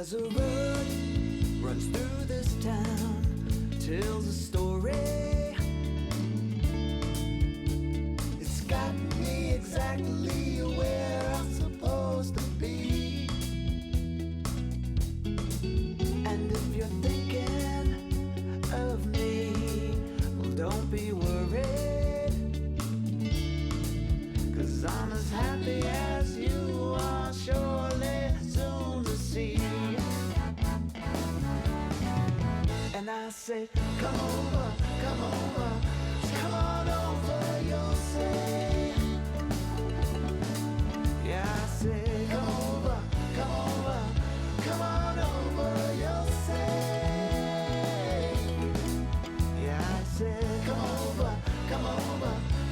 There's a road runs through this town, tells a story. It's got me exactly where I'm supposed to be. And if you're thinking of me, well, don't be worried, 'cause I'm as happy as you are, surely soon to see. And I say, come over, come on over, you'll say. Yeah, I say, come on over, you'll say. Yeah, I say, come over,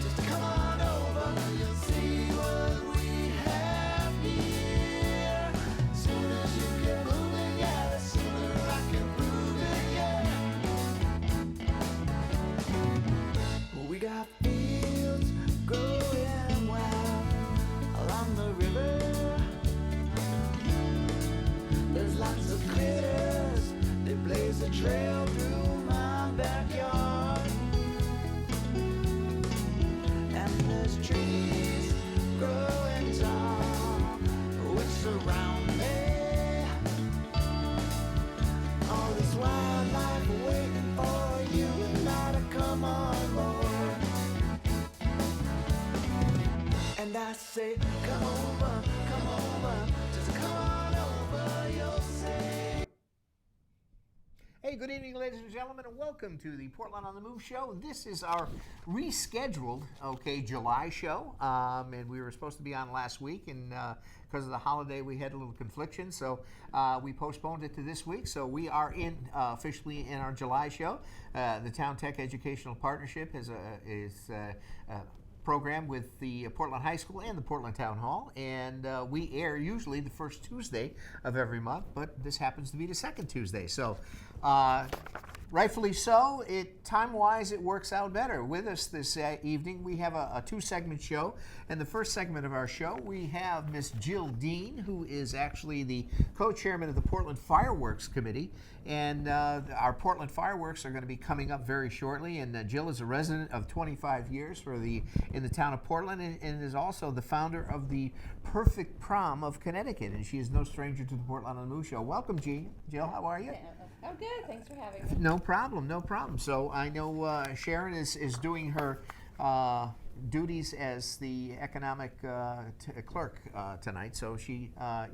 just come on over, you'll see what we have here. As soon as you get moving, yeah, the sooner I can prove it, yeah. We got fields growing wild along the river. There's lots of critters, they blaze a trail through my backyard. And there's trees growing tall which surround me. All this wildlife waiting for you and I to come on board. And I say, come over, just come on over, you'll say. Hey, good evening, ladies and gentlemen, and welcome to the Portland on the Move show. This is our rescheduled, July show, and we were supposed to be on last week, and because of the holiday, we had a little confliction, so we postponed it to this week. So we are officially in our July show. The Town Tech Educational Partnership is a program with the Portland High School and the Portland Town Hall, and we air usually the first Tuesday of every month, but this happens to be the second Tuesday. So rightfully so, time-wise it works out better. With us this evening we have a two-segment show. In the first segment of our show we have Miss Jill Dean, who is actually the co-chairman of the Portland Fireworks Committee, and our Portland Fireworks are going to be coming up very shortly, and Jill is a resident of 25 years in the town of Portland, and is also the founder of the Perfect Prom of Connecticut, and she is no stranger to the Portland on the Move show. Welcome, Jill. How are you? Oh, good. Thanks for having me. No problem. So I know Sharon is doing her duties as the economic clerk tonight. So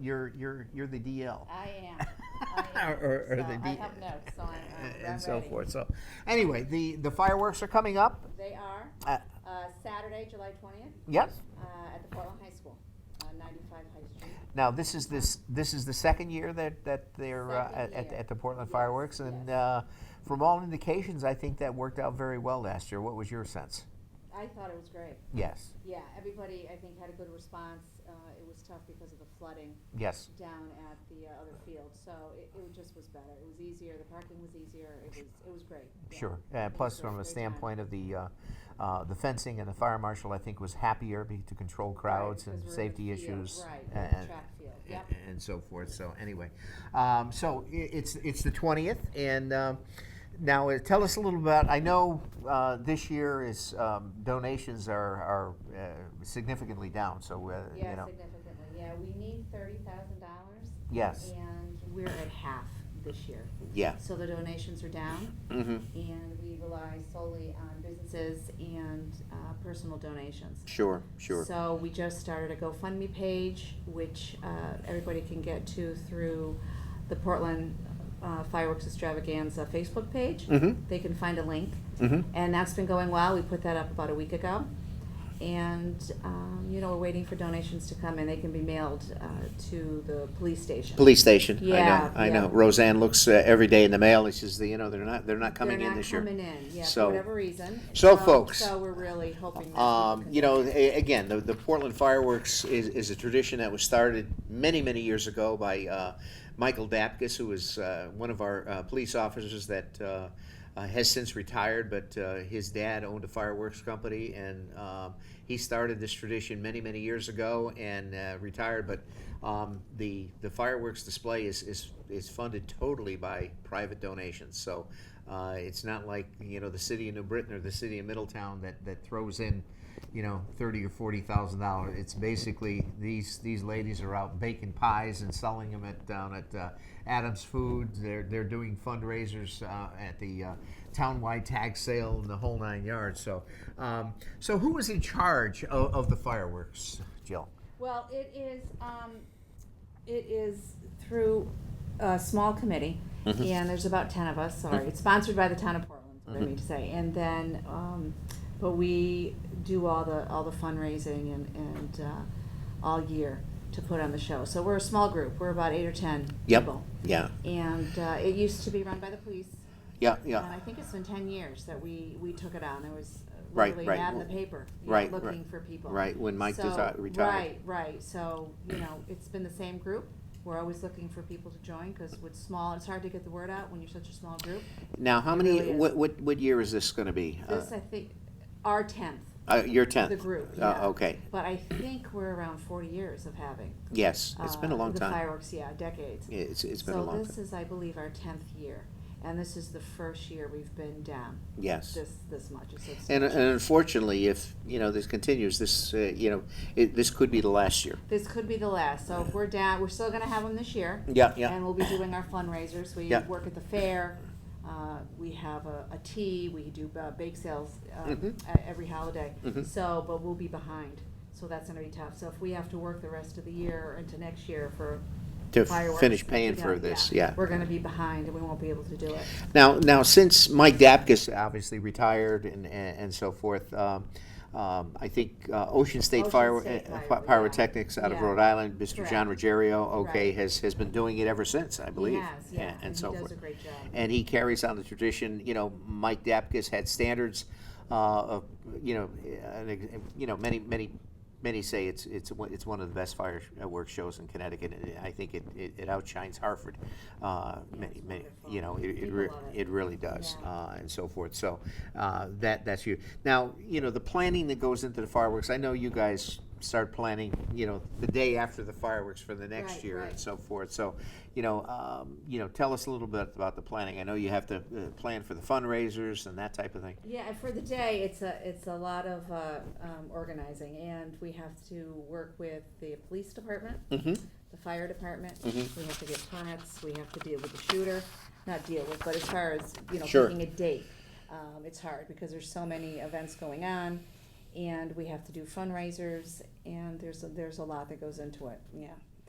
you're the DL. I am. or so the I have notes, so I'm and so ready. forth. So anyway, the fireworks are coming up. They are Saturday, July 20th. Yes. At the Portland High School, 95 High Street. Now this is the second year that they're at the Portland Fireworks, and from all indications, I think that worked out very well last year. What was your sense? I thought it was great. Yes. Yeah, everybody I think had a good response. It was tough because of the flooding. Yes. Down at the other field, so it just was better. It was easier. The parking was easier. It was great. Yeah. Sure. It Plus, was from a great standpoint time. of the fencing, and the fire marshal, I think, was happier to control crowds Right, and because we're in safety the field, issues right, and, track field. Yep. and so forth. So anyway, so it's the 20th, and now tell us a little about. I know this year is donations are significantly down. So Yeah, you know. significantly. Yeah, we need $30,000. Yes. And we're at half this year. Yeah. So the donations are down, Mm-hmm. and we rely solely on businesses and personal donations. Sure. So we just started a GoFundMe page, which everybody can get to through the Portland Fireworks Extravaganza Facebook page. Mm-hmm. They can find a link, Mm-hmm. and that's been going well. We put that up about a week ago. And, we're waiting for donations to come in. They can be mailed to the police station. Police station. Yeah, I yeah. know. Roseanne looks every day in the mail. And she says, they're not coming in this year. They're not coming in, yeah, So- for whatever reason. so folks, So we're really hoping that again, the Portland Fireworks is a tradition that was started many, many years ago by Michael Dapkus, who was one of our police officers that has since retired, but his dad owned a fireworks company, and he started this tradition many, many years ago and retired. But the fireworks display is funded totally by private donations. So it's not like the city of New Britain or the city of Middletown that throws in $30,000 or $40,000. It's basically these ladies are out baking pies and selling them down at Adams Foods. They're doing fundraisers at the townwide tag sale and the whole 9 yards. So who is in charge of the fireworks, Jill? Well, it is through a small committee, and there's about 10 of us. Sorry, it's sponsored by the town of Portland. What I mean to say, and then. But we do all the fundraising and all year to put on the show. So we're a small group. We're about 8 or 10 people. Yeah. And it used to be run by the police. Yeah. And I think it's been 10 years that we took it on. It was Right, literally right. an ad in the paper, looking for people. Right, when Mike retired. Right. So it's been the same group. We're always looking for people to join because it's small. It's hard to get the word out when you're such a small group. Now, how many? Really is. What year is this going to be? This I think our 10th. Your 10th. The group. Yeah. Okay. But I think we're around 40 years of having. Yes, it's been a long the time. Fireworks, decades. It's been a long time. So this is, I believe, our 10th year, and this is the first year we've been down. Yes. This much. And unfortunately, if this continues, this this could be the last year. This could be the last. So if we're down, we're still going to have them this year. Yeah. And we'll be doing our fundraisers. We work at the fair. We have a tea. We do bake sales at every holiday. So, but we'll be behind. So that's going to be tough. So if we have to work the rest of the year or into next year to fireworks, finish paying for this, we're going to be behind and we won't be able to do it. Now, since Mike Dapkus obviously retired and so forth, I think Ocean State Pyrotechnics out of Rhode Island, Mr. Correct. John Ruggiero, has been doing it ever since, I believe. He has, and so he forth. does a great job. And he carries on the tradition. Mike Dapkus had standards of many say it's one of the best fireworks shows in Connecticut. And I think it outshines Hartford. It really does, and so forth. So that's you. Now the planning that goes into the fireworks. I know you guys start planning the day after the fireworks for the next year and so forth. So tell us a little bit about the planning. I know you have to plan for the fundraisers and that type of thing. Yeah, for the day, it's a lot of organizing, and we have to work with the police department, the fire department. We have to get permits. We have to deal with the shooter, not deal with, but as far as picking a date, it's hard because there's so many events going on, and we have to do fundraisers, and there's a lot that goes into it.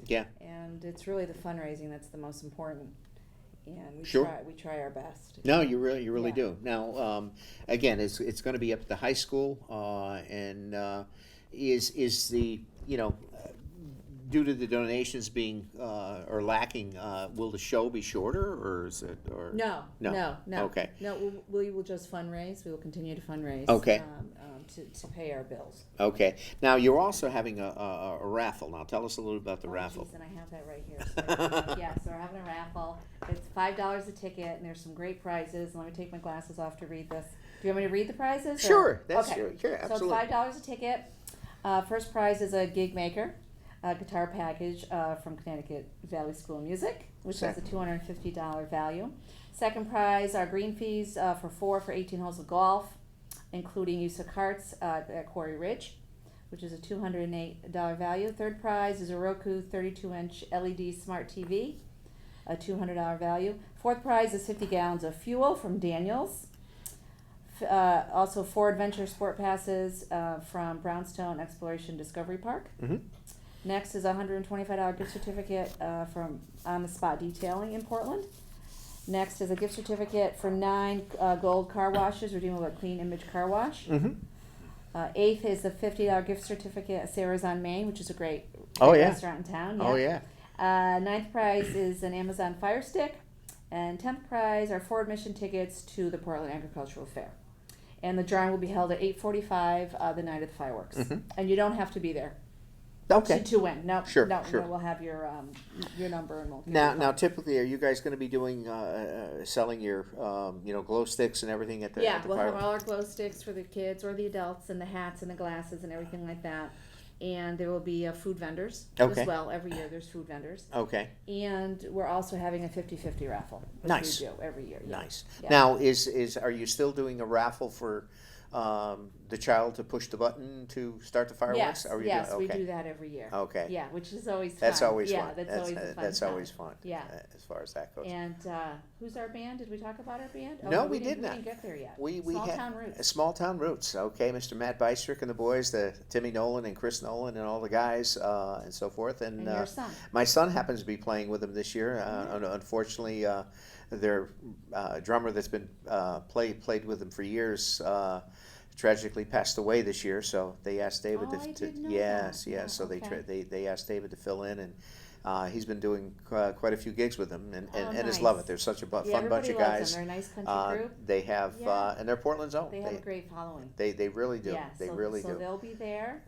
Yeah. And it's really the fundraising that's the most important. And we try our best. No, you really do. Now, again, it's going to be up at the high school, and is the due to the donations being or lacking, will the show be shorter, or is it No. Okay. No, we will just fundraise. We will continue to fundraise. Okay. To pay our bills. Okay. Now you're also having a raffle. Now tell us a little about the raffle. Geez, and I have that right here. So we're having a raffle. It's $5 a ticket, and there's some great prizes. Let me take my glasses off to read this. Do you want me to read the prizes? Sure. Okay. Sure, absolutely. So it's $5 a ticket. First prize is a gig maker, a guitar package from Connecticut Valley School of Music, which has a $250 value. Second prize are green fees for 18 holes of golf, including use of carts at Quarry Ridge, which is a $208 value. Third prize is a Roku 32-inch LED smart TV, a $200 value. Fourth prize is 50 gallons of fuel from Daniels. Also 4 adventure sport passes from Brownstone Exploration Discovery Park. Next is a $125 gift certificate from On the Spot Detailing in Portland. Next is a gift certificate for 9 gold car washes, redeemable at Clean Image Car Wash. Eighth is a $50 gift certificate at Sarah's on Main, which is a great restaurant in town. Ninth prize is an Amazon Fire Stick. And 10th prize are 4 admission tickets to the Portland Agricultural Fair. And the drawing will be held at 8:45 the night of the fireworks. And you don't have to be there. Okay. To win. No, Sure, no, sure. no, we'll have your number and we'll give Now, you a now, call. typically, are you guys going to be doing selling your glow sticks and everything at the Yeah, at the we'll have fireworks? all our glow sticks for the kids or the adults, and the hats and the glasses and everything like that. And there will be food vendors Okay. as well. Every year there's food vendors. Okay. And we're also having a 50-50 raffle, which Nice. we do every year. Yeah. Nice. Yeah. Now, are you still doing a raffle for the child to push the button to start the fireworks? Yes, Are you yes, doing, we okay. do that every year. Okay. Yeah, which is always fun. That's always yeah, fun. that's always a fun That's time. always fun. Yeah. As far as that goes. And who's our band? Did we talk about our band? No, we did We not. didn't get there yet. We Small had Town Roots. Small Town Roots. Okay, Mr. Matt Bystrick and the boys, the Timmy Nolan and Chris Nolan and all the guys and so forth. And your son. My son happens to be playing with them this year. Unfortunately, their drummer that's been played with them for years tragically passed away this year. So they asked David Oh, I to didn't know yes, that. yes. Oh, So okay. they asked David to fill in, and he's been doing quite a few gigs with them, and just nice. love it. They're such a fun bunch Everybody of loves guys. them. They're a nice country group. They have Yeah. and they're Portland's own. They have a great following. They really do. Yeah, They so, really so do. they'll be there.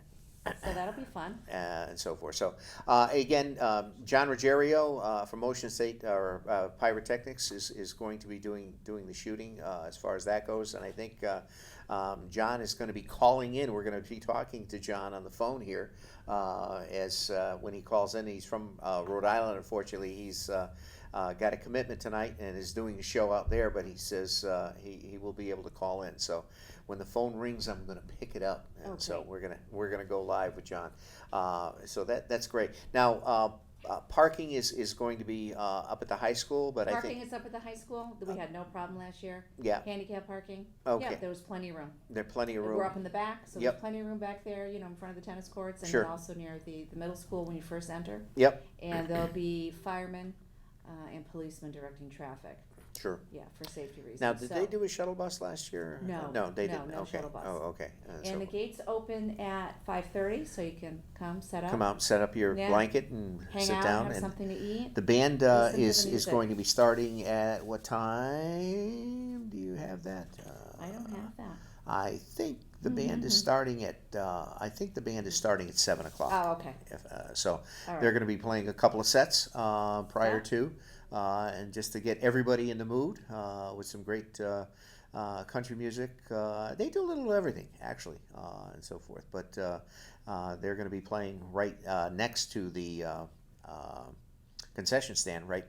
So that'll be fun. And so forth. So again, John Ruggiero from Ocean State or Pyrotechnics is going to be doing the shooting as far as that goes, and I think John is going to be calling in. We're going to be talking to John on the phone here as when he calls in. He's from Rhode Island. Unfortunately, he's got a commitment tonight and is doing a show out there, but he says he will be able to call in. So when the phone rings, I'm going to pick it up, and so Okay. we're gonna go live with John. So that's great. Now parking is going to be up at the high school, but Parking I think is up at the high school. We had no problem last year. yeah, Handicap parking. Okay. Yeah, there was plenty of room. there's plenty of room. We're up in the back, so Yep. there's plenty of room back there, in front of the tennis courts, and Sure. then also near the middle school when you first enter. Yep, And there'll be firemen and policemen directing traffic. sure. Yeah, for safety reasons. Now, did So- they do a shuttle bus last year? No, no, they no, didn't. no Okay. shuttle bus. Oh, okay. And the gates open at 5:30, so you can come set up, come out, set up your Yeah. blanket, and hang sit out, down. have And something to eat. the band listen to the is music. going to be starting at what time? Do you have that? I don't have that. I think the band is starting at. I think the band is starting at 7:00. Oh, okay. So All right. they're going to be playing a couple of sets prior Yeah. to, and just to get everybody in the mood with some great country music. They do a little of everything actually, and so forth. But they're going to be playing right next to the concession stand, right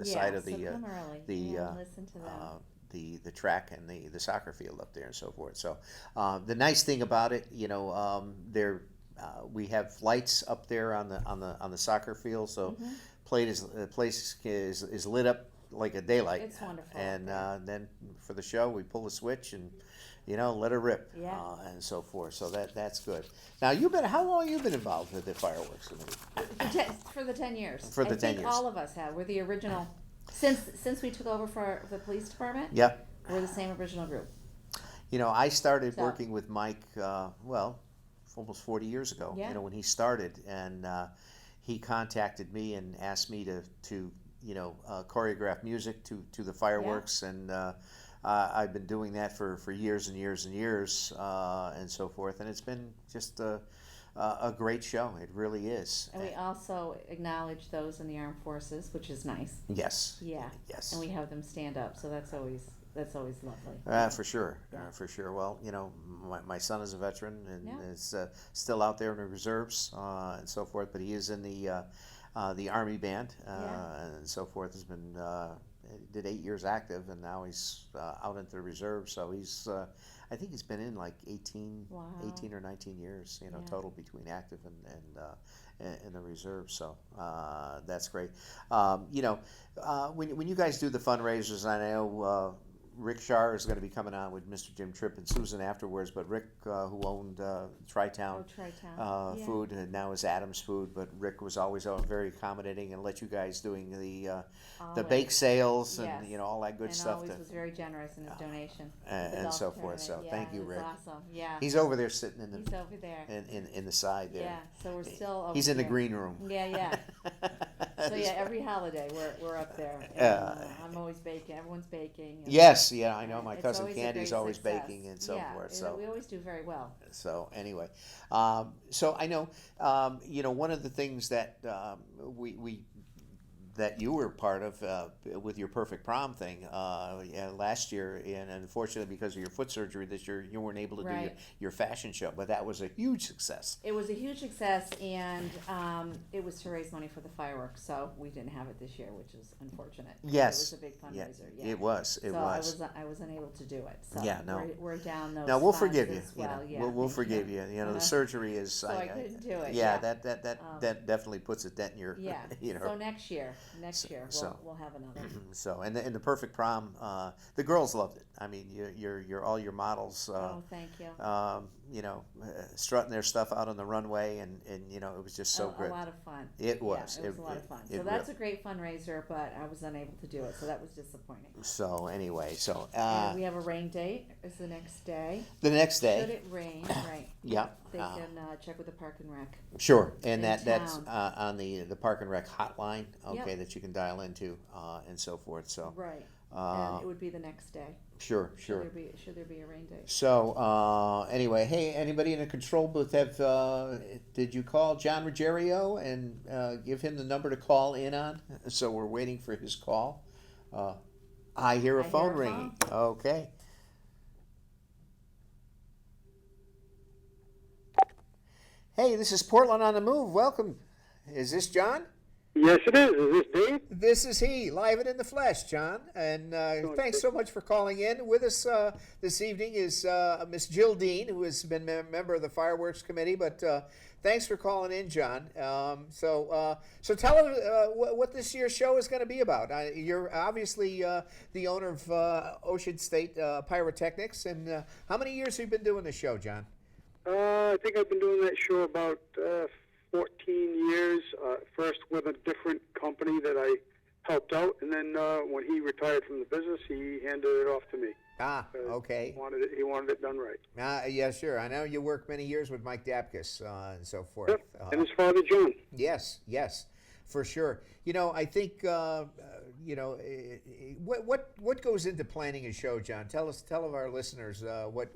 side of so the come early. the, Yeah, listen to them. the track and the soccer field up there and so forth. So the nice thing about it, there we have lights up there on the soccer field, so Mm-hmm. the place is lit up like a daylight. It's wonderful And up then for the show, we pull the switch and let her rip. Yeah. And so forth. So that's good. Now how long you been involved with the fireworks committee? For the 10 years. For the 10 I think years. all of us have. We're the original. Since we took over for the police department, Yep. we're the same original group. I started So- working with Mike, almost 40 years ago, Yeah. when he started, and he contacted me and asked me to choreograph music to the fireworks, and I've been doing that for years and years and years, and so forth, and it's been just a great show. It really is. And we also acknowledge those in the armed forces, which is nice. Yes. Yeah. Yes. And we have them stand up, so that's always lovely. For sure, Yeah. for sure. Well, my son is a veteran and Yeah. is still out there in the reserves and so forth. But he is in the Army band Yeah. and so forth. Has been did 8 years active, and now he's out into the reserve. So he's I think he's been in like 18 Wow. or 19 years, Yeah. total between active and in the reserve. So that's great. When you guys do the fundraisers, I know Rick Shar is going to be coming on with Mr. Jim Tripp and Susan afterwards, but Rick, who owned Tri-Town Tri-Town. Yeah. Food, and now is Adams Food, but Rick was always very accommodating and let you guys doing the Always. bake sales and Yes. all that good And stuff. always was very generous in his donation. and The golf so forth. So tournament. thank Yeah, you, it was Rick. Awesome. Yeah. He's over there sitting in He's over there. in the side there. Yeah. So we're still over He's in the here. green room. Yeah, yeah. So yeah, every holiday we're up there. And, I'm always baking. Everyone's baking. And, Yes, yeah, I know. My it's cousin always a Candy's great always success. baking and so Yeah, forth. and So we always do very well. so anyway, so I know, one of the things that we that you were part of with your perfect prom thing last year, and unfortunately because of your foot surgery this year, you weren't able to do Right. your fashion show, but that was a huge success. It was a huge success, and it was to raise money for the fireworks. So we didn't have it this year, which is unfortunate. Yes, It was a big fundraiser. Yeah, it was. It so was. I was unable to do it. So Yeah, no. we're down those. Now we'll funds forgive you. as well. Yeah, we'll thank forgive you. The surgery is. So I couldn't do it. Yeah, Yeah. that definitely puts a dent in your. Yeah. So next year we'll have another. So and the perfect prom, the girls loved it. I mean, you're all your models. Oh, thank you. Strutting their stuff out on the runway, and it was just so great. A lot of fun. It was. Yeah, it was a lot of fun. So that's a great fundraiser, but I was unable to do it, so that was disappointing. So anyway, and we have a rain date. Is the next day. The next day. Should it rain? Right. Yeah. They can check with the Park and Rec. Sure, and in that's town. on the Park and Rec hotline, okay, Yep. that you can dial into and so forth. So Right. And it would be the next day. sure. Should there be a rain date? So anyway, hey, anybody in the control booth did you call John Ruggiero and give him the number to call in on? So we're waiting for his call. I hear a phone ringing. Okay. Hey, this is Portland on the Move. Welcome. Is this John? Yes, it is. Is this Dave? This is he, live and in the flesh, John. And thanks so much for calling in. With us this evening is Miss Jill Dean, who has been a member of the Fireworks Committee. But thanks for calling in, John. So tell us what this year's show is going to be about. You're obviously the owner of Ocean State Pyrotechnics. And how many years have you been doing this show, John? I think I've been doing that show about 14 years. First with a different company that I helped out, and then when he retired from the business, he handed it off to me. Okay. He wanted it done right. Yeah, sure. I know you worked many years with Mike Dapkus and so forth. Yep. And his father, John. Yes, for sure. I think what goes into planning a show, John? Tell our listeners what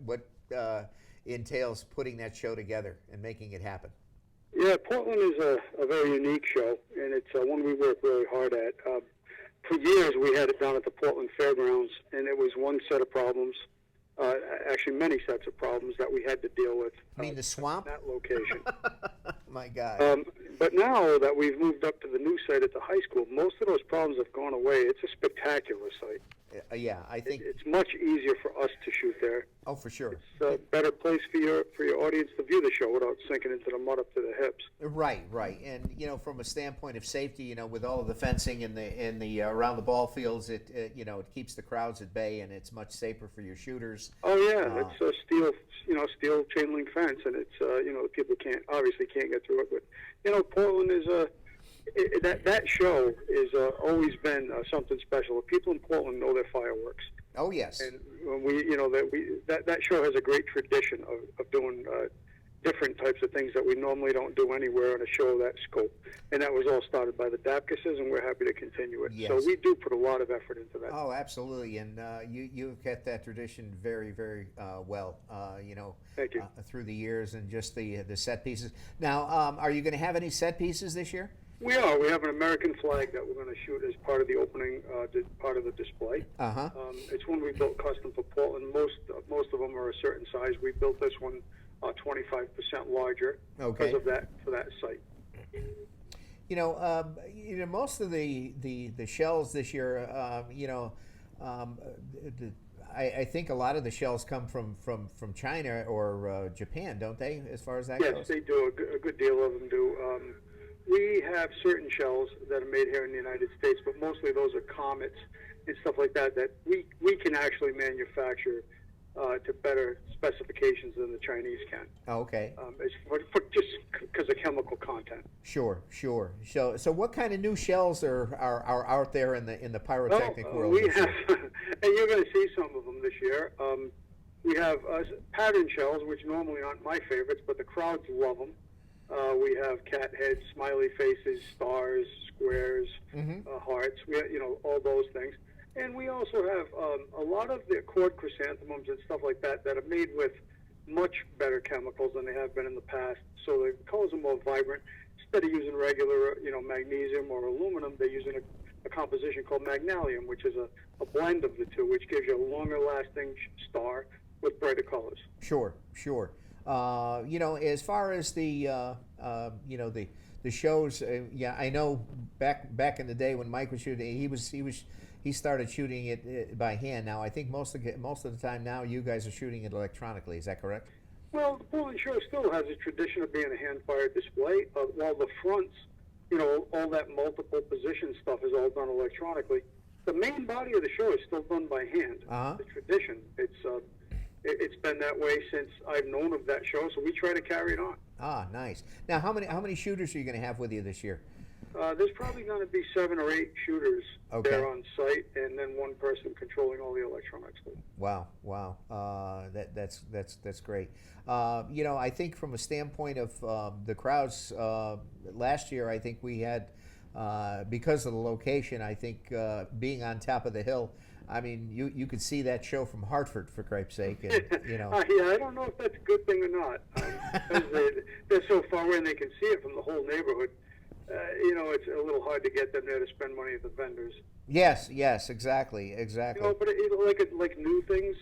entails putting that show together and making it happen. Yeah, Portland is a very unique show, and it's one we work really hard at. For years, we had it down at the Portland Fairgrounds, and it was one set of problems, actually many sets of problems that we had to deal with. You mean the swamp? That location. My God. But now that we've moved up to the new site at the high school, most of those problems have gone away. It's a spectacular site. Yeah, I think it's much easier for us to shoot there. Oh, for sure. It's a better place for your audience to view the show without sinking into the mud up to the hips. Right. And from a standpoint of safety, with all of the fencing and the around the ball fields, it keeps the crowds at bay, and it's much safer for your shooters. Oh yeah, it's a steel chain link fence, and it's the people can't get through it. But Portland is that show is always been something special. People in Portland know their fireworks. Oh yes. And that show has a great tradition of doing different types of things that we normally don't do anywhere on a show of that scope. And that was all started by the Dapkuses, and we're happy to continue it. Yes. So we do put a lot of effort into that. Oh, absolutely. And you've kept that tradition very, very well, Thank you. Through the years, and just the set pieces. Now, are you going to have any set pieces this year? We are. We have an American flag that we're going to shoot as part of the opening, part of the display. Uh-huh. It's one we built custom for Portland. Most of them are a certain size. We built this one 25% larger because of that for that site. Most of the shells this year, I think a lot of the shells come from China or Japan, don't they? As far as that goes. Yes, they do. A good deal of them do. We have certain shells that are made here in the United States, but mostly those are comets and stuff like that we can actually manufacture to better specifications than the Chinese can. Oh, okay. For just because of chemical content. Sure. So what kind of new shells are out there in the pyrotechnic world? We have, and you're going to see some of them this year. We have pattern shells, which normally aren't my favorites, but the crowds love them. We have cat heads, smiley faces, stars, squares, hearts. We have, all those things. And we also have a lot of the cord chrysanthemums and stuff like that that are made with much better chemicals than they have been in the past. So the colors are more vibrant. Instead of using regular, magnesium or aluminum, they're using a composition called magnesium, which is a blend of the two, which gives you a longer-lasting star with brighter colors. Sure. As far as the shows, I know back in the day when Mike was shooting, he started shooting it by hand. Now I think most of the time now you guys are shooting it electronically. Is that correct? Well, the Portland show still has a tradition of being a hand-fired display, while the fronts, all that multiple position stuff is all done electronically. The main body of the show is still done by hand. The tradition. It's been that way since I've known of that show, so we try to carry it on. Ah, nice. Now, how many shooters are you going to have with you this year? There's probably going to be 7 or 8 shooters there on site, and then one person controlling all the electronics. Wow. That's great. I think from a standpoint of the crowds, last year I think we had, because of the location, I think being on top of the hill, I mean, you could see that show from Hartford, for cripe's sake. And, yeah, I don't know if that's a good thing or not. They're so far away and they can see it from the whole neighborhood. It's a little hard to get them there to spend money at the vendors. Yes, exactly. But like new things,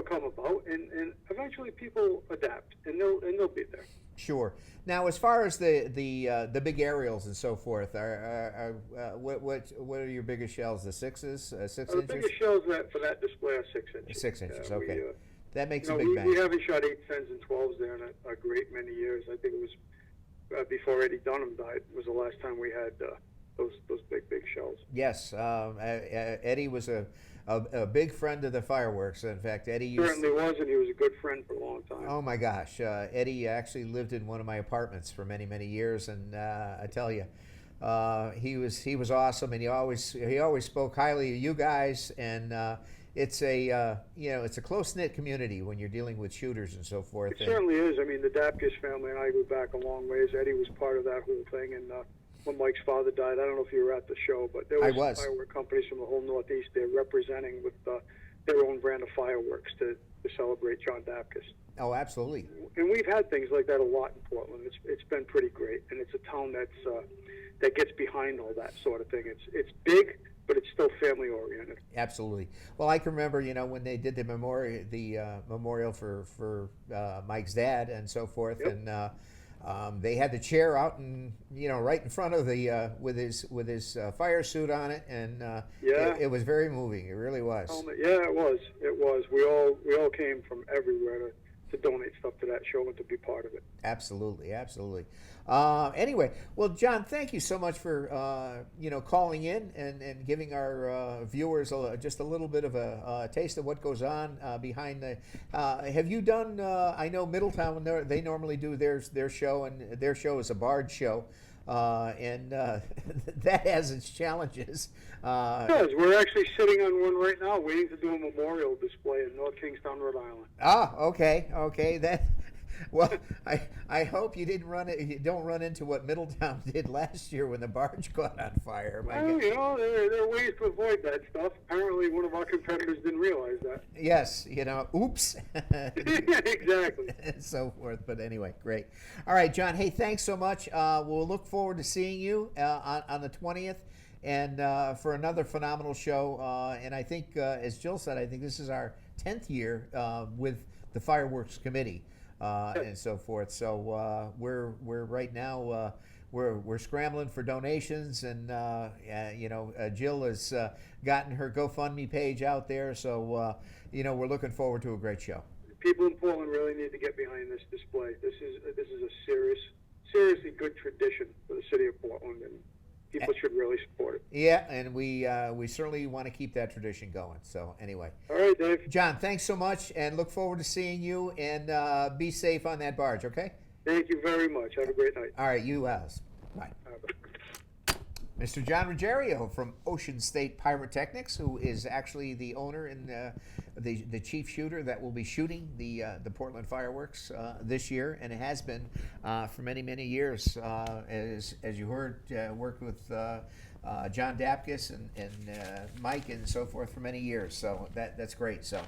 come about, and eventually people adapt, and they'll be there. Sure. Now, as far as the big aerials and so forth, what are your biggest shells? The 6s, 6 inches? The biggest shells for that display are 6 inches. 6 inches. Okay. That makes a big bang. We haven't shot 8s, 10s, and 12s there in a great many years. I think it was before Eddie Dunham died was the last time we had those big shells. Yes, Eddie was a big friend of the fireworks. In fact, Eddie certainly was, and he was a good friend for a long time. Oh my gosh, Eddie actually lived in one of my apartments for many years, and I tell you, he was awesome, and he always spoke highly of you guys, and it's a close-knit community when you're dealing with shooters and so forth. It certainly is. I mean, the Dapkus family and I go back a long ways. Eddie was part of that whole thing, and when Mike's father died, I don't know if you were at the show, but there was firework companies from the whole Northeast there representing with their own brand of fireworks to celebrate John Dapkus. Oh, absolutely. And we've had things like that a lot in Portland. It's been pretty great, and it's a town that gets behind all that sort of thing. It's big, but it's still family oriented. Absolutely. Well, I can remember, when they did the memorial for Mike's dad and so forth, yep. And they had the chair out and right in front of the with his fire suit on it, and it was very moving. It really was. Yeah, it was. It was. We all came from everywhere to donate stuff to that show and to be part of it. Absolutely. Anyway, well, John, thank you so much for calling in and giving our viewers just a little bit of a taste of what goes on behind the. Have you done? I know Middletown, they normally do their show, and their show is a barge show. And that has its challenges. Yes, we're actually sitting on one right now, waiting to do a memorial display in North Kingstown, Rhode Island. Ah, okay. That. Well, I hope you don't run into what Middletown did last year when the barge caught on fire. Well, there are ways to avoid that stuff. Apparently, one of our competitors didn't realize that. Yes, oops. Exactly. And so forth. But anyway, great. All right, John. Hey, thanks so much. We'll look forward to seeing you on the 20th, and for another phenomenal show. And I think, as Jill said, I think this is our 10th year with the Fireworks Committee. And so forth. So we're right now we're scrambling for donations, and Jill has gotten her GoFundMe page out there. So we're looking forward to a great show. People in Portland really need to get behind this display. This is a seriously good tradition for the city of Portland, and people should really support it. Yeah, and we certainly want to keep that tradition going. So anyway. All right, Dave. John, thanks so much, and look forward to seeing you, and be safe on that barge, okay? Thank you very much. Have a great night. All right, you as. Bye. Bye. Mr. John Ruggiero from Ocean State Pyrotechnics, who is actually the owner and the chief shooter that will be shooting the Portland fireworks this year, and it has been for many, many years. As you heard, worked with John Dapkus and Mike and so forth for many years. So that's great. So,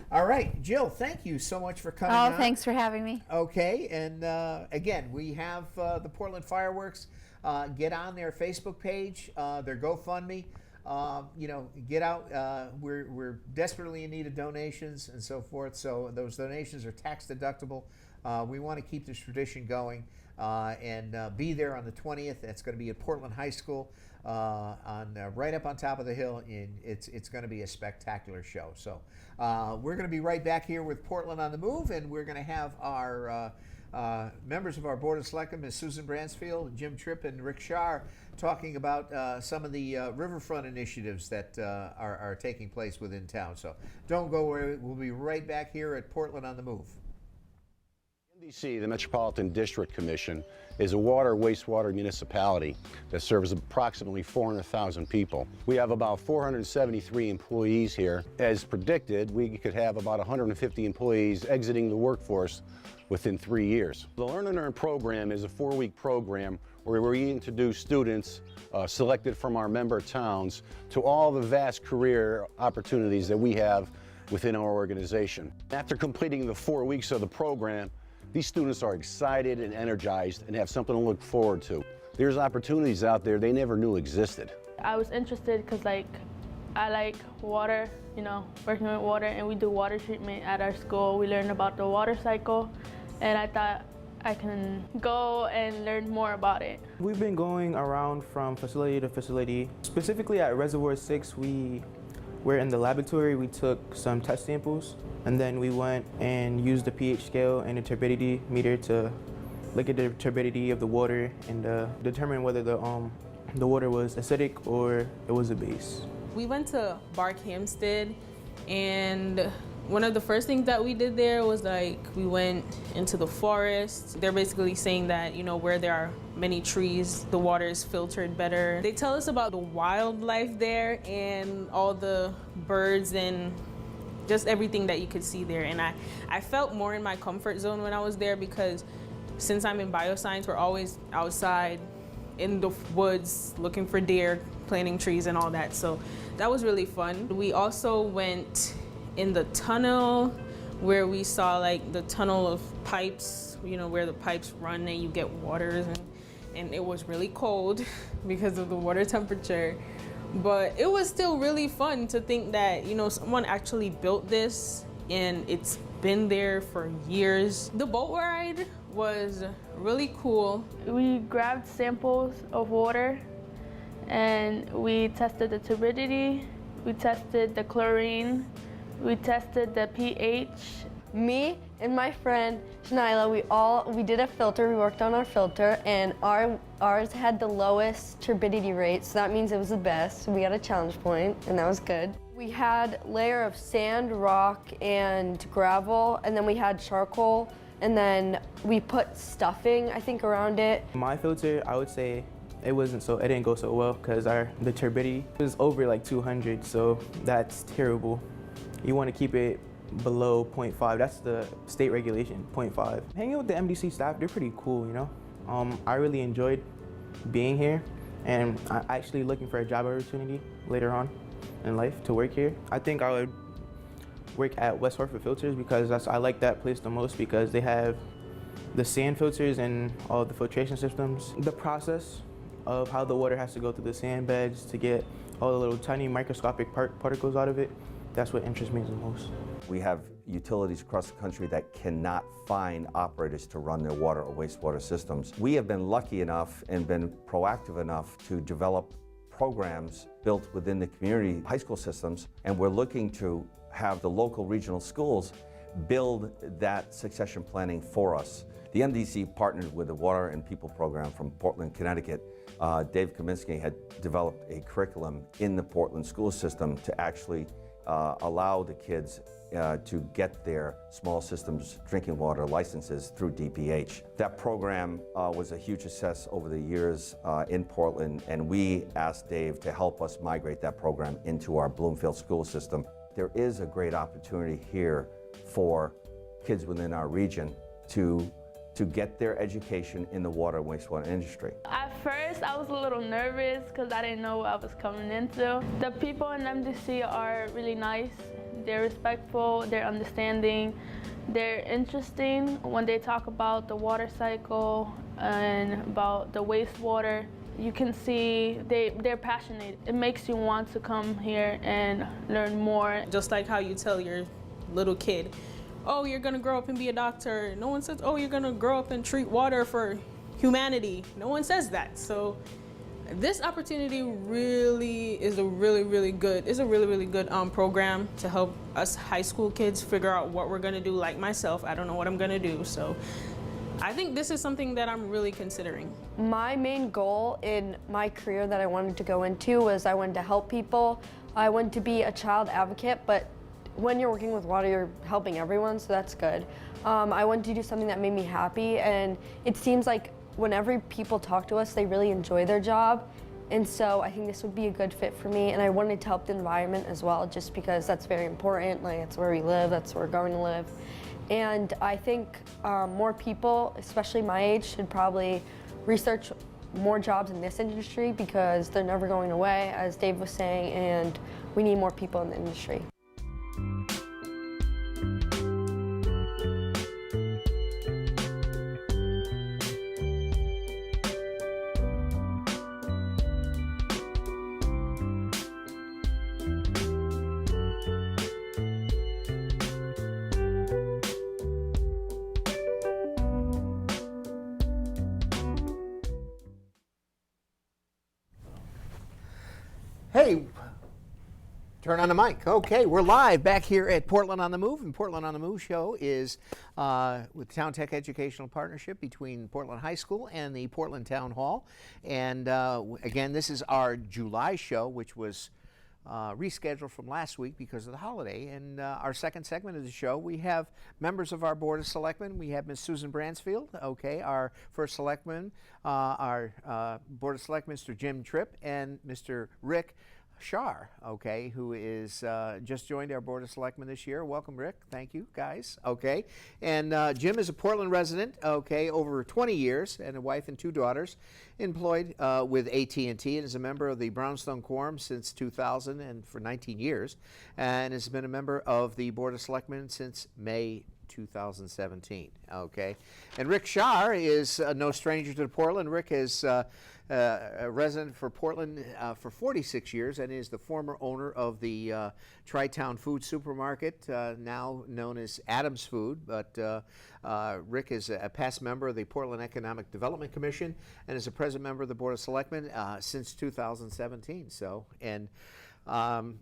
all right, Jill, thank you so much for coming on. Thanks for having me. Okay, and again, we have the Portland fireworks. Get on their Facebook page, their GoFundMe. Get out. We're desperately in need of donations and so forth. So those donations are tax deductible. We want to keep this tradition going and be there on the 20th. That's going to be at Portland High School, right up on top of the hill. And it's going to be a spectacular show. So we're going to be right back here with Portland on the Move, and we're going to have our members of our Board of Selectmen, Ms. Susan Bransfield, Jim Tripp, and Rick Shar, talking about some of the Riverfront initiatives that are taking place within town. So don't go away. We'll be right back here at Portland on the Move. MDC, the Metropolitan District Commission, is a wastewater municipality that serves approximately 400,000 people. We have about 473 employees here. As predicted, we could have about 150 employees exiting the workforce within 3 years. The Learn and Earn program is a 4-week program where we introduce students selected from our member towns to all the vast career opportunities that we have within our organization. After completing the 4 weeks of the program, these students are excited and energized and have something to look forward to. There's opportunities out there they never knew existed. I was interested because I like water, working with water, and we do water treatment at our school. We learn about the water cycle, and I thought I can go and learn more about it. We've been going around from facility to facility. Specifically at Reservoir 6, we're in the laboratory. We took some test samples, and then we went and used the pH scale and the turbidity meter to look at the turbidity of the water and determine whether the water was acidic or it was a base. We went to Barkhamsted, and one of the first things that we did there was we went into the forest. They're basically saying that, where there are many trees, the water is filtered better. They tell us about the wildlife there and all the birds and just everything that you could see there. And I felt more in my comfort zone when I was there because since I'm in bioscience, we're always outside in the woods looking for deer, planting trees and all that. So that was really fun. We also went in the tunnel where we saw the tunnel of pipes, where the pipes run and you get waters, and it was really cold because of the water temperature. But it was still really fun to think that, someone actually built this and it's been there for years. The boat ride was really cool. We grabbed samples of water and we tested the turbidity, we tested the chlorine, we tested the pH. Me and my friend Shanila, we did a filter. We worked on our filter, and ours had the lowest turbidity rate, so that means it was the best. So we got a challenge point, and that was good. We had layer of sand, rock, and gravel, and then we had charcoal, and then we put stuffing, I think, around it. My filter, I would say it didn't go so well because the turbidity was over 200, so that's terrible. You want to keep it below 0.5. That's the state regulation, 0.5. Hanging with the MDC staff, they're pretty cool, I really enjoyed being here, and I'm actually looking for a job opportunity later on in life to work here. I think I would work at West Hartford Filters because I like that place the most because they have the sand filters and all the filtration systems. The process of how the water has to go through the sand beds to get all the little tiny microscopic particles out of it, that's what interests me the most. We have utilities across the country that cannot find operators to run their water or wastewater systems. We have been lucky enough and been proactive enough to develop programs built within the community high school systems, and we're looking to have the local regional schools build that succession planning for us. The MDC partnered with the Water and People program from Portland, Connecticut. Dave Kaminsky had developed a curriculum in the Portland school system to actually allow the kids to get their small systems drinking water licenses through DPH. That program was a huge success over the years in Portland, and we asked Dave to help us migrate that program into our Bloomfield school system. There is a great opportunity here for kids within our region to get their education in the water and wastewater industry. At first, I was a little nervous because I didn't know what I was coming into. The people in MDC are really nice. They're respectful, they're understanding, they're interesting. When they talk about the water cycle and about the wastewater, you can see they're passionate. It makes you want to come here and learn more. Just like how you tell your little kid, oh, you're gonna grow up and be a doctor. No one says, oh, you're gonna grow up and treat water for humanity. No one says that. So this opportunity really is a really good program to help us high school kids figure out what we're gonna do. Like myself, I don't know what I'm gonna do. So I think this is something that I'm really considering. My main goal in my career that I wanted to go into was I wanted to help people. I wanted to be a child advocate, but when you're working with water, you're helping everyone, so that's good. I wanted to do something that made me happy, and it seems like whenever people talk to us, they really enjoy their job, and so I think this would be a good fit for me, and I wanted to help the environment as well, just because that's very important. Like, it's where we live, that's where we're going to live. And I think more people, especially my age, should probably research more jobs in this industry because they're never going away, as Dave was saying, and we need more people in the industry. Hey, turn on the mic. Okay, we're live back here at Portland on the Move, and Portland on the Move show is with Town Tech Educational Partnership between Portland High School and the Portland Town Hall. And again, this is our July show, which was rescheduled from last week because of the holiday. And our second segment of the show, we have members of our Board of Selectmen. We have Ms. Susan Bransfield, okay, our first selectman, our Board of Selectmen, Mr. Jim Tripp, and Mr. Rick Shar, okay, who is just joined our Board of Selectmen this year. Welcome, Rick. Thank you, guys. Okay, and Jim is a Portland resident, okay, over 20 years, and a wife and 2 daughters, employed with AT&T, and is a member of the Brownstone Quorum since 2000 and for 19 years, and has been a member of the Board of Selectmen since May 2017. Okay, and Rick Shar is no stranger to Portland. Rick is a resident for Portland for 46 years and is the former owner of the Tri-Town Food Supermarket, now known as Adams Food. But Rick is a past member of the Portland Economic Development Commission and is a present member of the Board of Selectmen since 2017. So, and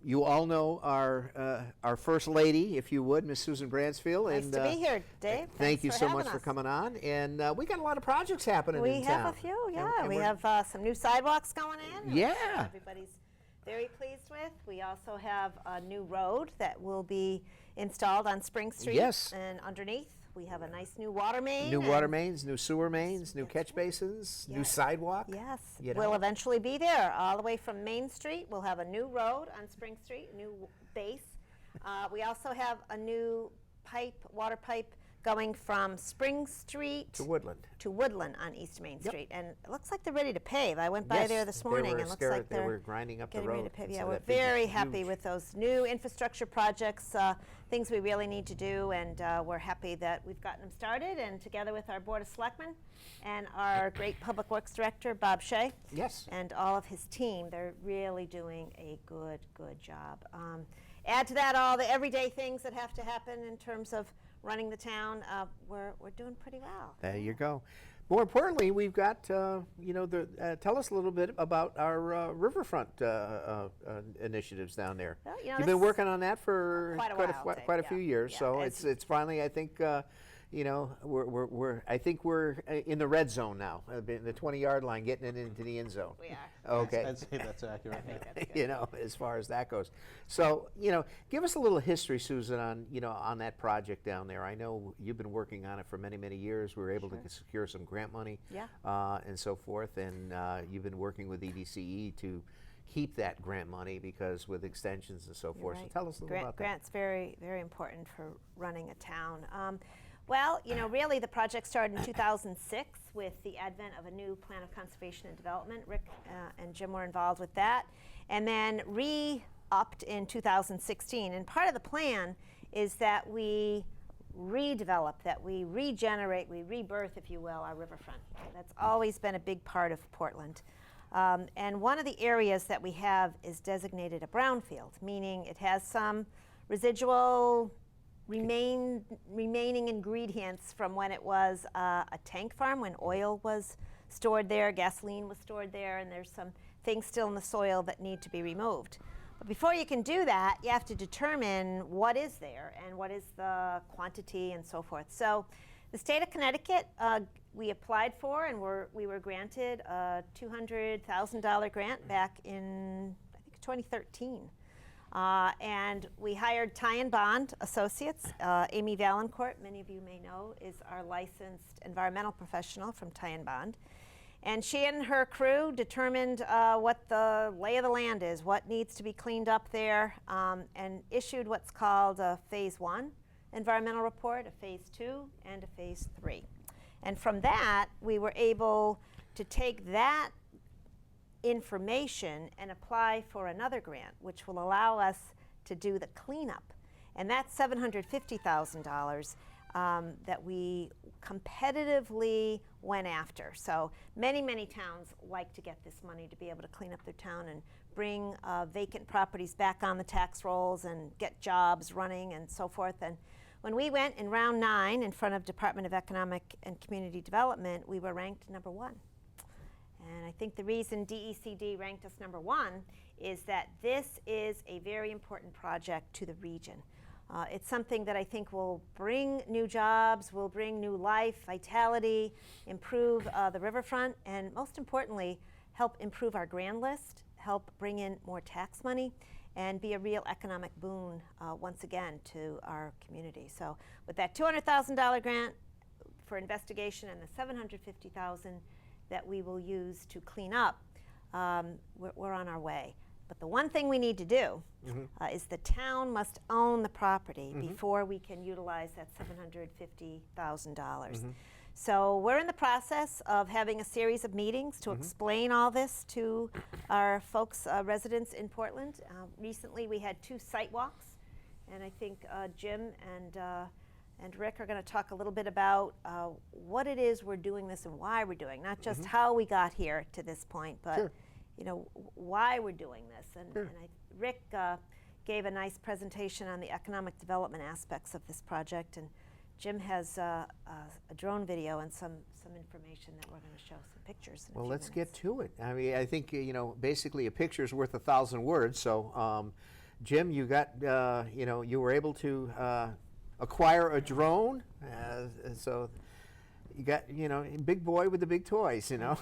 you all know our First Lady, if you would, Miss Susan Bransfield. Nice to be here, Dave. Thank you Thanks so for much having for us. coming on. And we got a lot of projects happening in We town. have a few, yeah. And We we're- have some new sidewalks going in. Yeah. Which everybody's very pleased with. We also have a new road that will be installed on Spring Street. Yes. And underneath, we have a nice new water main. New water and- mains, new sewer mains, new catch basins, new Yes. sidewalk. Yes, you know. we'll eventually be there, all the way from Main Street. We'll have a new road on Spring Street, new base. We also have a new water pipe, going from Spring Street To Woodland. on East Main Yep. Street. And it looks like they're ready to pave. I went by Yes, there this they morning were and it looks scared- like they they're were grinding up the getting ready road, to pave. and Yeah, so we're that big, very happy huge- with those new infrastructure projects, things we really need to do, and we're happy that we've gotten them started. And together with our Board of Selectmen and our great Public Works Director, Bob Shea, Yes. and all of his team, they're really doing a good job. Add to that all the everyday things that have to happen in terms of running the town. We're doing pretty well. There you go. More importantly, we've got, tell us a little bit about our Riverfront initiatives down there. Well, you know, You've been this- working on that for Quite a while, Dave, quite a yeah. few years, Yeah, so it's finally, I think, you know, I think we're in the red zone now, the 20-yard line, getting it into the end zone. We are. Okay. I'd say that's accurate. You know, as far as that goes. So, you know, give us a little history, Susan, on, you know, on that project down there. I know you've been working on it for many, many years. We were able to secure some grant money, and so forth, and you've been working with EDCE to keep that grant money because with extensions and so forth. Right. So tell us a little about that. Grant's very, very important for running a town. Well, you know, really the project started in 2006 with the advent of a new plan of conservation and development. Rick and Jim were involved with that, and then re-upped in 2016. And part of the plan is that we redevelop, that we regenerate, we rebirth, if you will, our riverfront. That's always been a big part of Portland. And one of the areas that we have is designated a brownfield, meaning it has some residual remaining ingredients from when it was a tank farm, when oil was stored there, gasoline was stored there, and there's some things still in the soil that need to be removed. But before you can do that, you have to determine what is there and what is the quantity and so forth. So the state of Connecticut, we applied for and we were granted a $200,000 grant back in, I think, 2013. And we hired Ty and Bond Associates. Amy Valancourt, many of you may know, is our licensed environmental professional from Ty and Bond. And she and her crew determined what the lay of the land is, what needs to be cleaned up there, and issued what's called a Phase 1 environmental report, a Phase 2, and a Phase 3. And from that, we were able to take that information and apply for another grant, which will allow us to do the cleanup. And that's $750,000 that we competitively went after. So many, many towns like to get this money to be able to clean up their town and bring vacant properties back on the tax rolls and get jobs running and so forth. And when we went in round 9 in front of Department of Economic and Community Development, we were ranked #1. And I think the reason DECD ranked us #1 is that this is a very important project to the region. It's something that I think will bring new jobs, will bring new life, vitality, improve the riverfront, and most importantly, help improve our grand list, help bring in more tax money, and be a real economic boon once again to our community. So with that $200,000 grant for investigation and the $750,000 that we will use to clean up, we're on our way. But the one thing we need to do is the town must own the property before we can utilize that $750,000. So we're in the process of having a series of meetings to explain all this to our folks, residents in Portland. Recently we had 2 site walks, and I think Jim and Rick are going to talk a little bit about what it is we're doing this and why we're doing, not just how we got here to this point, but you know, why we're doing this. And Rick gave a nice presentation on the economic development aspects of this project, and Jim has a drone video and some information that we're going to show, some pictures in a Well, few let's minutes. get to it. I mean, I think, you know, basically a picture's worth 1,000 words. So, Jim, you got, you know, you were able to acquire a drone. So you got, you know, big boy with the big toys, you know,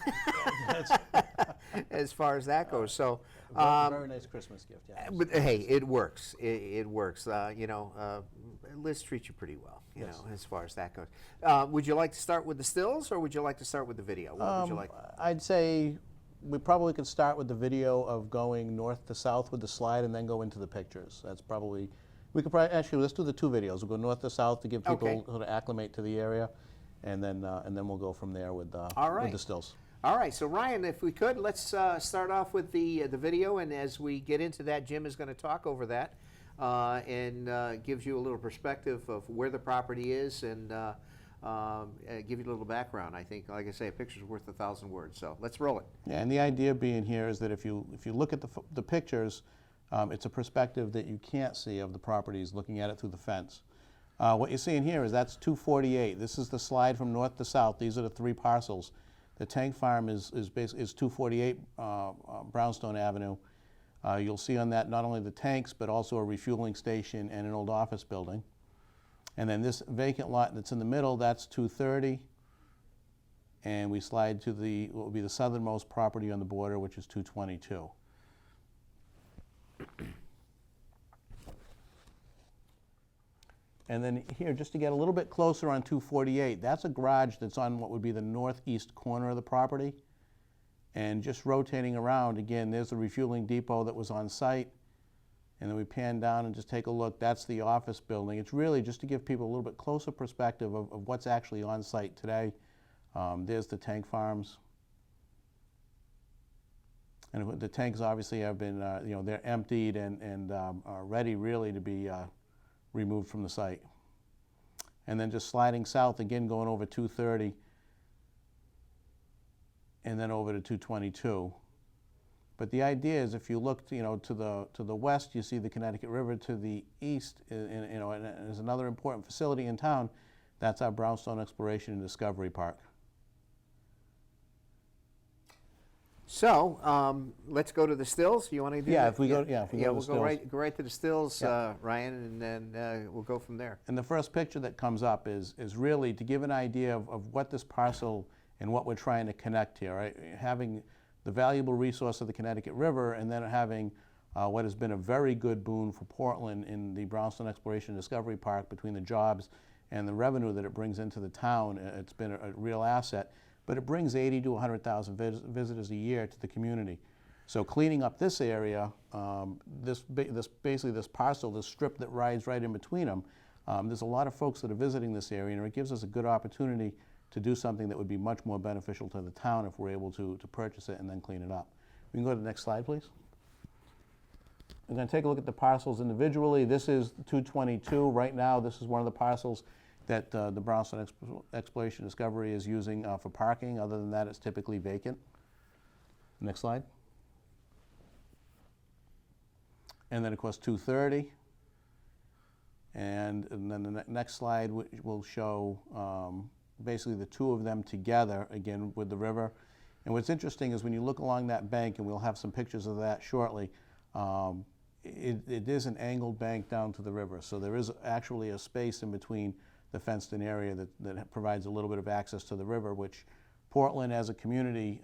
as far as that goes. So, very nice Christmas gift, yeah. but hey, it works. It works. You know, Liz treats you pretty well, you know, as far as that goes. Would you like to start with the stills, or would you like to start with the video? What would you like? I'd say we probably could start with the video of going north to south with the slide and then go into the pictures. That's probably, we could probably, actually, let's do the 2 videos. We'll go north to south to give people sort of acclimate to the area, and then we'll go from there with the stills. All right, so Ryan, if we could, let's start off with the video, and as we get into that, Jim is going to talk over that and gives you a little perspective of where the property is and give you a little background. I think, like I say, a picture's worth 1,000 words, so let's roll it. Yeah, and the idea being here is that if you look at the pictures, it's a perspective that you can't see of the properties looking at it through the fence. What you're seeing here is that's 248. This is the slide from north to south. These are the 3 parcels. The tank farm is 248 Brownstone Avenue. You'll see on that not only the tanks, but also a refueling station and an old office building. And then this vacant lot that's in the middle, that's 230. And we slide to the, what would be the southernmost property on the border, which is 222. And then here, just to get a little bit closer on 248, that's a garage that's on what would be the northeast corner of the property. And just rotating around, again, there's the refueling depot that was on site. And then we pan down and just take a look. That's the office building. It's really just to give people a little bit closer perspective of what's actually on site today. There's the tank farms. And the tanks obviously have been, you know, they're emptied and are ready really to be removed from the site. And then just sliding south, again going over 230 and then over to 222. But the idea is, if you look, you know, to the west, you see the Connecticut River. To the east, you know, and there's another important facility in town. That's our Brownstone Exploration and Discovery Park. So let's go to the stills. You want to do Yeah, that? if we go, yeah, if we go to we'll the stills. go right to the stills, Yeah. Ryan, and then we'll go from there. And the first picture that comes up is really to give an idea of what this parcel and what we're trying to connect here, right? Having the valuable resource of the Connecticut River, and then having what has been a very good boon for Portland in the Brownstone Exploration and Discovery Park, between the jobs and the revenue that it brings into the town. It's been a real asset, but it brings 80 to 100,000 visitors a year to the community. So cleaning up this area, basically this parcel, this strip that rides right in between them, there's a lot of folks that are visiting this area, and it gives us a good opportunity to do something that would be much more beneficial to the town if we're able to purchase it and then clean it up. We can go to the next slide, please. We're going to take a look at the parcels individually. This is 222. Right now, this is one of the parcels that the Brownstone Exploration Discovery is using for parking. Other than that, it's typically vacant. Next slide. And then, of course, 230. And then the next slide will show basically the two of them together, again, with the river. And what's interesting is when you look along that bank, and we'll have some pictures of that shortly, it is an angled bank down to the river. So there is actually a space in between the fenced-in area that provides a little bit of access to the river, which Portland as a community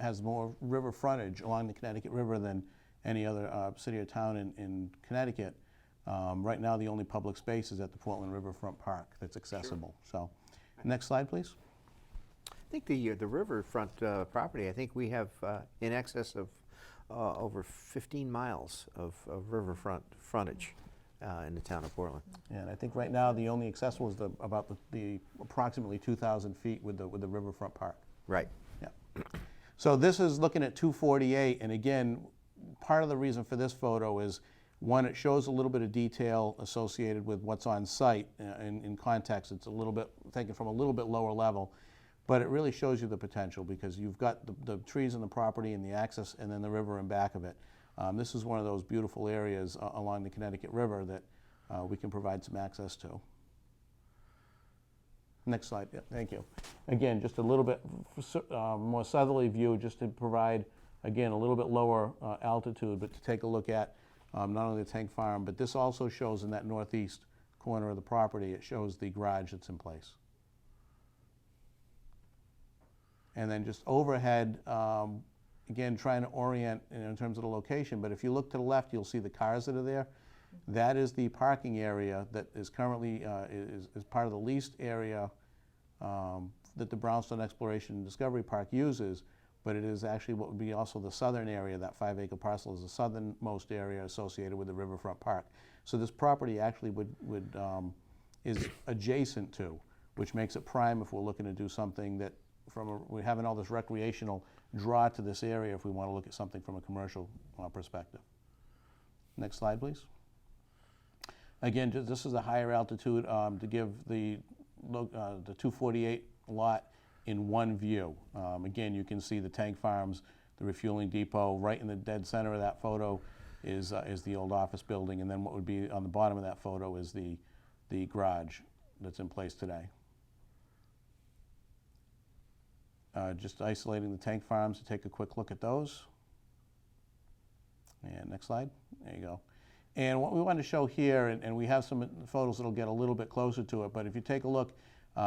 has more river frontage along the Connecticut River than any other city or town in Connecticut. Right now, the only public space is at the Portland Riverfront Park that's accessible. Sure. So, next slide, please. I think the riverfront property, I think we have in excess of over 15 miles of riverfront frontage in the town of Portland. Yeah, and I think right now the only accessible is about the approximately 2,000 feet with the riverfront park. Right. Yeah. So this is looking at 248, and again, part of the reason for this photo is, one, it shows a little bit of detail associated with what's on site. In context, it's a little bit taken from a little bit lower level, but it really shows you the potential, because you've got the trees on the property and the access, and then the river in back of it. This is one of those beautiful areas along the Connecticut River that we can provide some access to. Next slide. Yeah, thank you. Again, just a little bit more southerly view, just to provide, again, a little bit lower altitude, but to take a look at not only the tank farm, but this also shows in that northeast corner of the property, it shows the garage that's in place. And then just overhead, again, trying to orient in terms of the location, but if you look to the left, you'll see the cars that are there. That is the parking area that is currently is part of the leased area that the Brownstone Exploration and Discovery Park uses, but it is actually what would be also the southern area. That 5-acre parcel is the southernmost area associated with the Riverfront Park. So this property actually is adjacent to, which makes it prime if we're looking to do something that we're having all this recreational draw to this area if we want to look at something from a commercial perspective. Next slide, please. Again, this is a higher altitude to give the 248 lot in one view. Again, you can see the tank farms, the refueling depot. Right in the dead center of that photo is the old office building, and then what would be on the bottom of that photo is the garage that's in place today. Just isolating the tank farms to take a quick look at those. And next slide. There you go. And what we want to show here, and we have some photos that'll get a little bit closer to it, but if you take a look,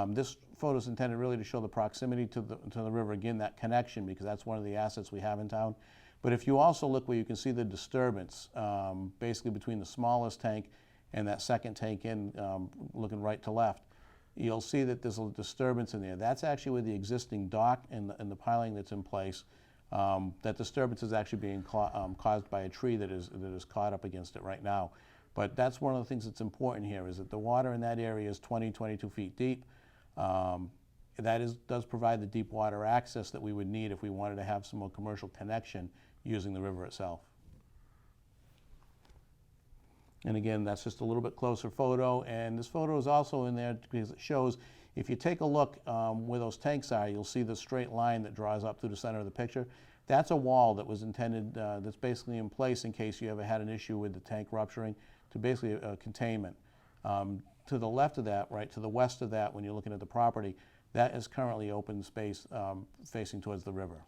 this photo is intended really to show the proximity to the river, again, that connection, because that's one of the assets we have in town. But if you also look where you can see the disturbance, basically between the smallest tank and that second tank in, looking right to left, you'll see that there's a disturbance in there. That's actually where the existing dock and the piling that's in place, that disturbance is actually being caused by a tree that is caught up against it right now. But that's one of the things that's important here, is that the water in that area is 22 feet deep. That does provide the deep water access that we would need if we wanted to have some more commercial connection using the river itself. And again, that's just a little bit closer photo, and this photo is also in there because it shows, if you take a look where those tanks are, you'll see the straight line that draws up through the center of the picture. That's a wall that was intended, that's basically in place in case you ever had an issue with the tank rupturing, to basically containment. To the left of that, right, to the west of that, when you're looking at the property, that is currently open space facing towards the river.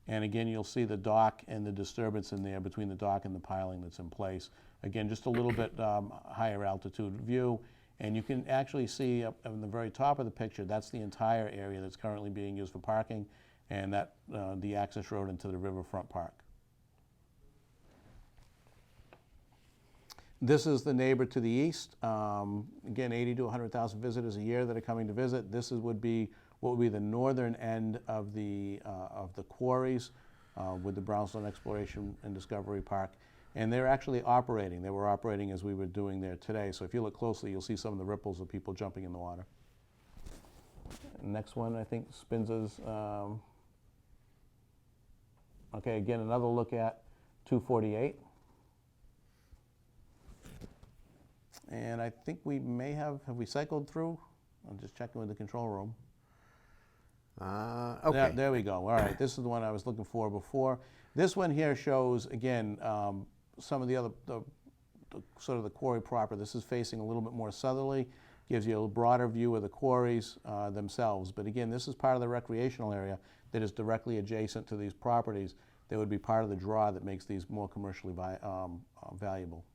And again, you'll see the dock and the disturbance in there between the dock and the piling that's in place. Again, just a little bit higher altitude view. And you can actually see up on the very top of the picture, that's the entire area that's currently being used for parking, and that the access road into the Riverfront Park. This is the neighbor to the east. Again, 80 to 100,000 visitors a year that are coming to visit. This would be what would be the northern end of the quarries with the Brownstone Exploration and Discovery Park. And they're actually operating. They were operating as we were doing there today. So if you look closely, you'll see some of the ripples of people jumping in the water. Next one, I think, Spinza's. Okay, again, another look at 248. And I think we may have we cycled through? I'm just checking with the control room. Okay. There we go. All right, this is the one I was looking for before. This one here shows, again, some of the other, sort of the quarry proper. This is facing a little bit more southerly, gives you a broader view of the quarries themselves. But again, this is part of the recreational area that is directly adjacent to these properties. That would be part of the draw that makes these more commercially valuable.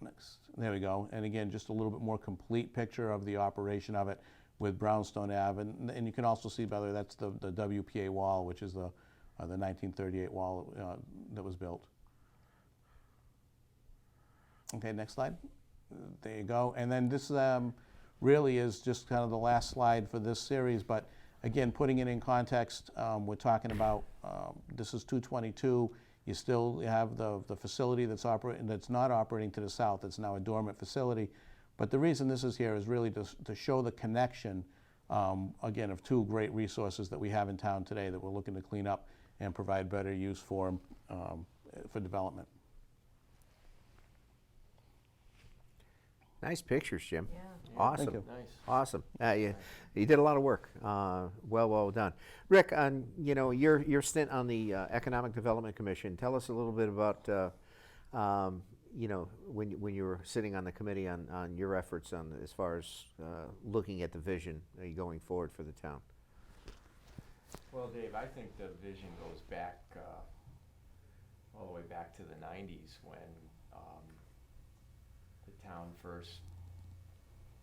Next, there we go. And again, just a little bit more complete picture of the operation of it with Brownstone Ave. And you can also see, by the way, that's the WPA wall, which is the 1938 wall that was built. Okay, next slide. There you go. And then this really is just kind of the last slide for this series. But again, putting it in context, we're talking about, this is 222. You still have the facility that's not operating to the south. It's now a dormant facility. But the reason this is here is really to show the connection, again, of two great resources that we have in town today that we're looking to clean up and provide better use for development. Nice pictures, Jim. Yeah. Awesome. Thank you. Nice. Awesome. You did a lot of work. Well done. Rick, on your stint on the Economic Development Commission, tell us a little bit about when you were sitting on the committee on your efforts on as far as looking at the vision going forward for the town. Well, Dave, I think the vision goes back all the way back to the 90s when the town first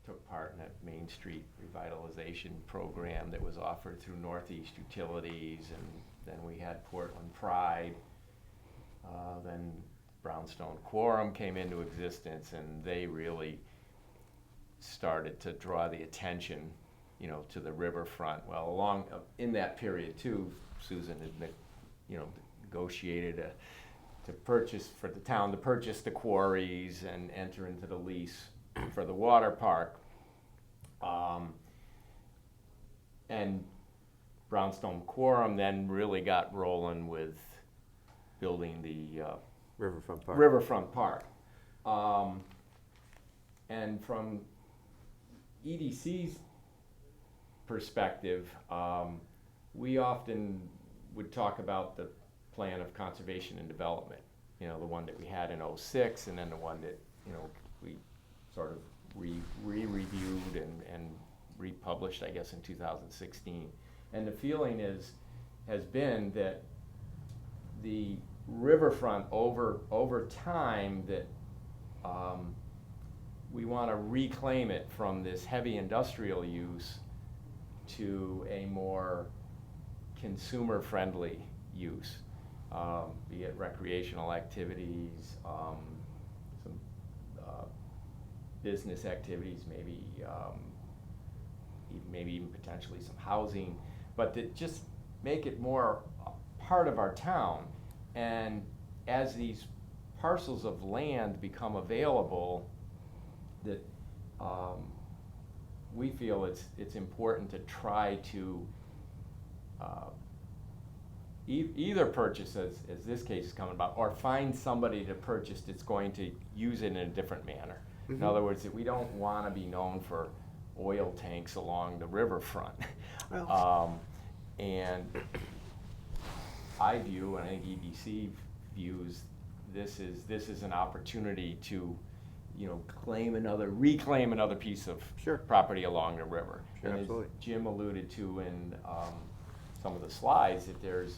took part in that Main Street revitalization program that was offered through Northeast Utilities, and then we had Portland Pride, then Brownstone Quorum came into existence, and they really started to draw the attention, to the riverfront. Well, in that period too, Susan had, negotiated to purchase for the town to purchase the quarries and enter into the lease for the water park. And Brownstone Quorum then really got rolling with building the Riverfront Park. And from EDC's perspective, we often would talk about the plan of conservation and development, the one that we had in '06, and then the one that, we sort of re-reviewed and republished, I guess, in 2016. And the feeling has been that the riverfront over time that we want to reclaim it from this heavy industrial use to a more consumer-friendly use, be it recreational activities, some business activities, maybe even potentially some housing, but to just make it more a part of our town. And as these parcels of land become available, that we feel it's important to try to either purchase, as this case is coming about, or find somebody to purchase that's going to use it in a different manner. In other words, that we don't want to be known for oil tanks along the riverfront. And I view, and I think EDC views, this is an opportunity to, reclaim another piece of property along the river. Sure, and absolutely. As Jim alluded to in some of the slides, that there's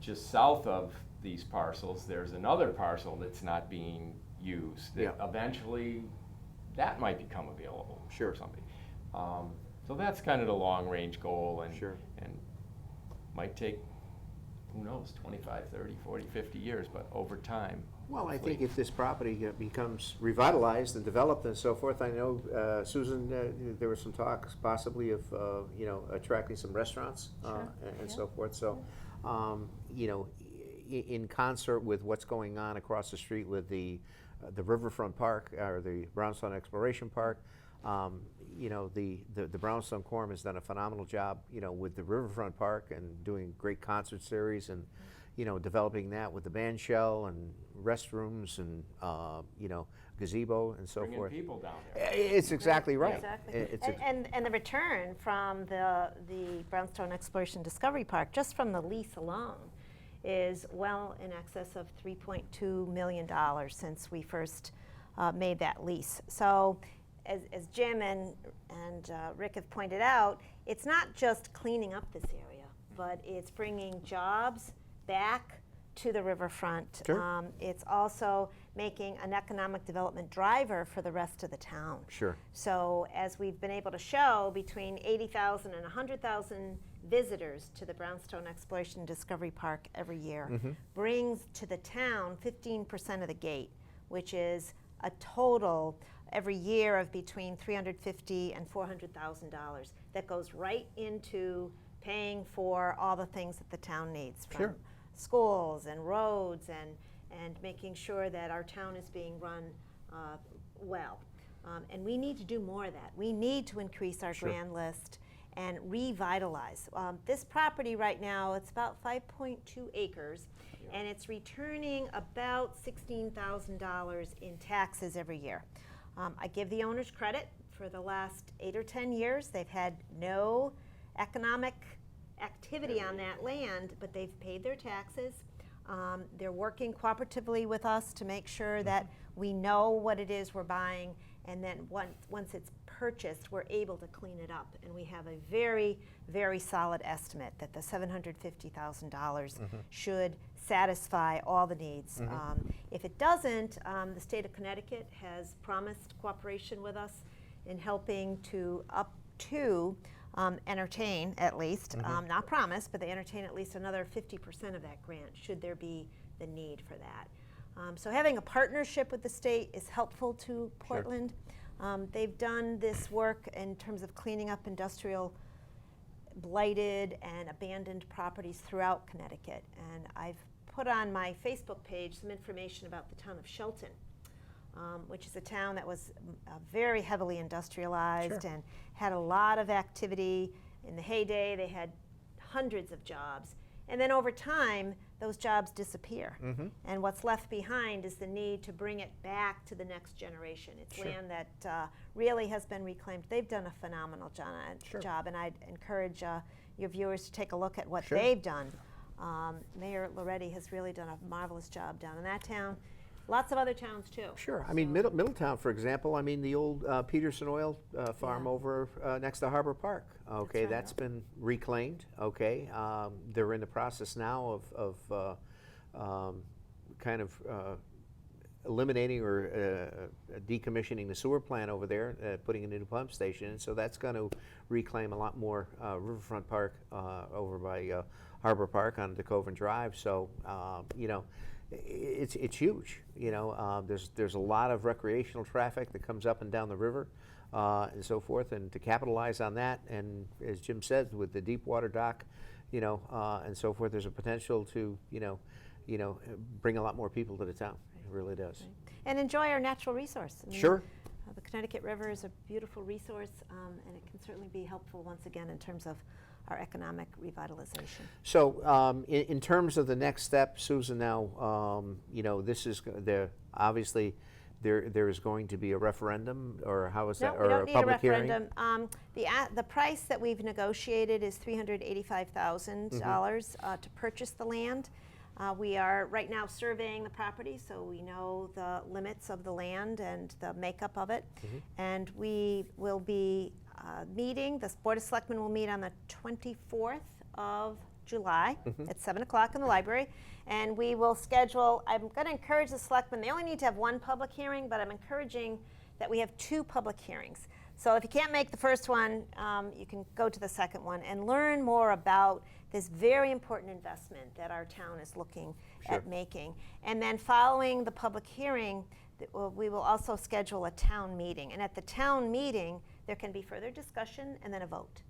just south of these parcels, there's another parcel that's not being used. That eventually, that might become available for somebody. So that's kind of the long-range goal, and might take, who knows, 25, 30, 40, 50 years, but over time. Well, I think if this property becomes revitalized and developed and so forth, I know, Susan, there were some talks possibly of, attracting some restaurants and so forth. So, in concert with what's going on across the street with the Riverfront Park, or the Brownstone Exploration Park, the Brownstone Quorum has done a phenomenal job, with the Riverfront Park and doing great concert series and, developing that with the band shell and restrooms and, gazebo and so forth. Bringing people down there. It's exactly right. Exactly. And the return from the Brownstone Exploration Discovery Park, just from the lease alone, is well in excess of $3.2 million since we first made that lease. So as Jim and Rick have pointed out, it's not just cleaning up this area, but it's bringing jobs back to the riverfront. Sure. It's also making an economic development driver for the rest of the town. Sure. So as we've been able to show, between 80,000 and 100,000 visitors to the Brownstone Exploration Discovery Park every year brings to the town 15% of the gate, which is a total every year of between $350,000 and $400,000 that goes right into paying for all the things that the town needs, from schools and roads and making sure that our town is being run well. And we need to do more of that. We need to increase our grand list and revitalize. This property right now, it's about 5.2 acres, and it's returning about $16,000 in taxes every year. I give the owners credit. For the last 8 or 10 years, they've had no economic activity on that land, but they've paid their taxes. They're working cooperatively with us to make sure that we know what it is we're buying, and then once it's purchased, we're able to clean it up. And we have a very, very solid estimate that the $750,000 should satisfy all the needs. If it doesn't, the state of Connecticut has promised cooperation with us in helping to entertain at least, not promise, but they entertain at least another 50% of that grant, should there be the need for that. So having a partnership with the state is helpful to Portland. They've done this work in terms of cleaning up industrial blighted and abandoned properties throughout Connecticut. And I've put on my Facebook page some information about the town of Shelton, which is a town that was very heavily industrialized and had a lot of activity. In the heyday, they had hundreds of jobs. And then over time, those jobs disappear. And what's left behind is the need to bring it back to the next generation. It's land that really has been reclaimed. They've done a phenomenal job, and I'd encourage your viewers to take a look at what they've done. Mayor Loretti has really done a marvelous job down in that town. lots of other towns too. Sure. I mean, Middletown, for example, I mean, the old Peterson Oil farm over next to Harbor Park. Okay, right. that's been reclaimed. Okay, they're in the process now of kind of eliminating or decommissioning the sewer plant over there, putting in a new pump station. So that's going to reclaim a lot more Riverfront Park over by Harbor Park on DeCoven Drive. So, you know, it's huge. You know, there's a lot of recreational traffic that comes up and down the river and so forth. And to capitalize on that, and as Jim said, with the deep water dock, you know, and so forth, there's a potential to, you know, bring a lot more people to the town. It really does. Right. And enjoy our natural resource. I mean, Sure. The Connecticut River is a beautiful resource, and it can certainly be helpful once again in terms of our economic revitalization. So, in terms of the next step, Susan, now, you know, this is obviously there is going to be a referendum, or how is that, No, or we don't a need public a referendum. The price that we've negotiated is $385,000 to purchase the land. We are right now surveying the property, so we know the limits of the land and the makeup of it. And we will be meeting, the Board of Selectmen will meet on the 24th of July at 7 o'clock in the library. And we will schedule, I'm going to encourage the Selectmen, they only need to have one public hearing, but I'm encouraging that we have 2 public hearings. So if you can't make the first one, you can go to the second one and learn more about this very important investment that our town is looking at making. And then following the public hearing, we will also schedule a town meeting. And at the town meeting, there can be further discussion and then a vote.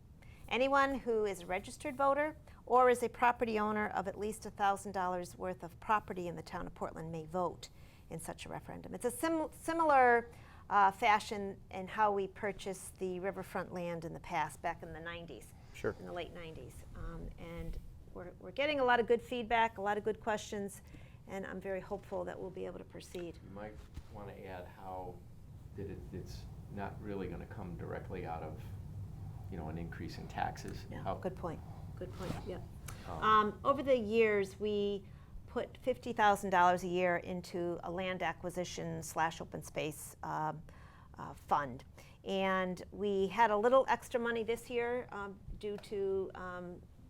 Anyone who is a registered voter or is a property owner of at least $1,000 worth of property in the town of Portland may vote in such a referendum. It's a similar fashion in how we purchased the riverfront land in the past, back in the 90s. Sure. In the late 90s. And we're getting a lot of good feedback, a lot of good questions, and I'm very hopeful that we'll be able to proceed. You might want to add how that it's not really going to come directly out of, you know, an increase in taxes. Yeah, How, good point. Good point. Yeah. Over the years, we put $50,000 a year into a land acquisition / open space fund. And we had a little extra money this year due to